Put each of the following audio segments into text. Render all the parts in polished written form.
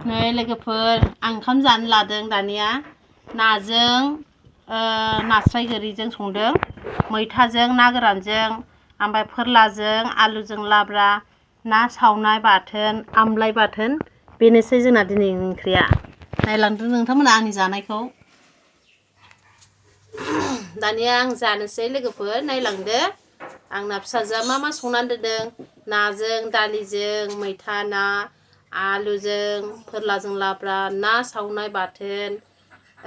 नै लोगोफोर आं ओंखाम जानो लादों दानिया नाजों नास्राय गोरिजों संदों मैथाजों ना गोरानजों ओमफ्राय फोरलाजों आलुजों लाब्रा ना सावनाय बाथोन आमलाय बाथोन बेनोसै जोंना दिनैनि ओंख्रिया नायलांदो नोंथांमोना आंनि जानायखौ दानिया आं जानोसै लोगोफोर नायलांदो आंना फिसाजोआ मा संनानै दोनदों नाजों दालिजों मैथा ना आलुजों फोरलाजों लाब्रा ना सावनाय बाथोन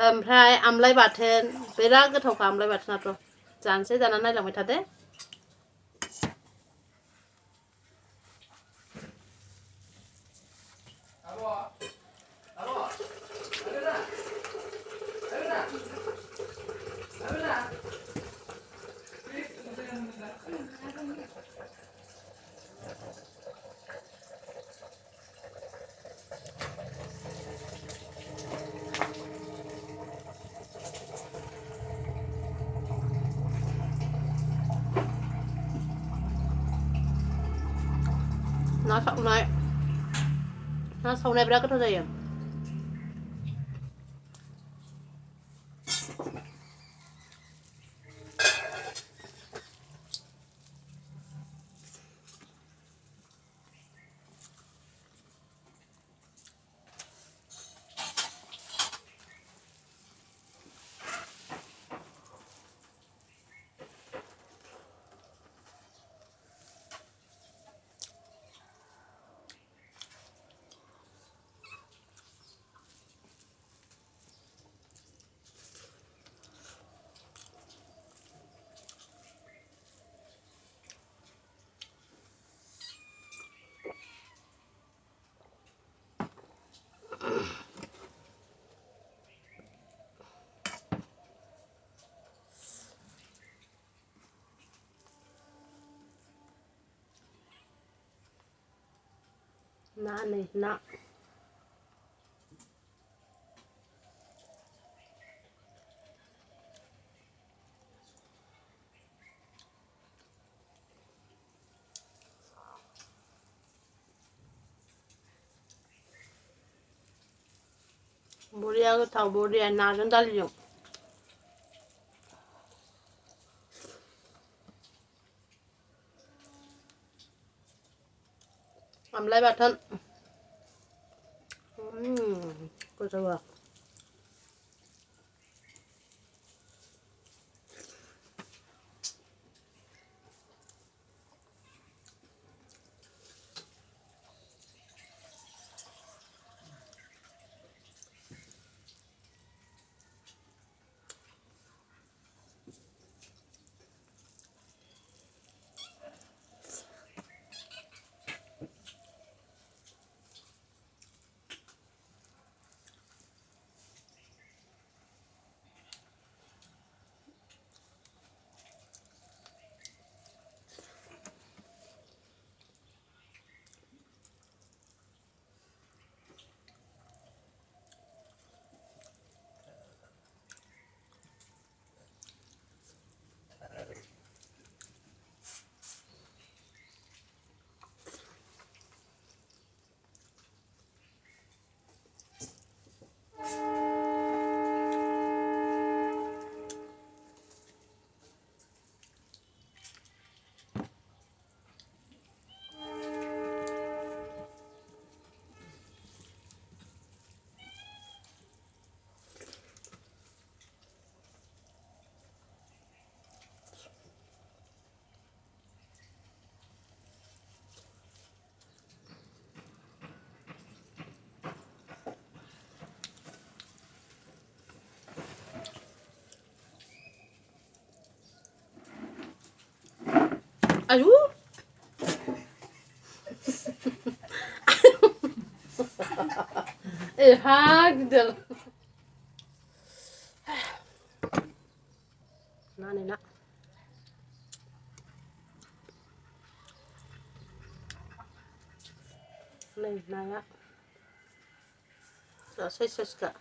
ओमफ्राय आमलाय बाथोन बिराद गोथावखा आमलाय बाथोनाथ' जानोसै दाना नायलांबाय थादो ना सावनाय बिराद गोथाव जायो ना नै ना बरिया गोथाव बरिया नाजों दालिजों आमलाय बाथोन गोथाव aduh gitu nah nih nak nih naya selesai kak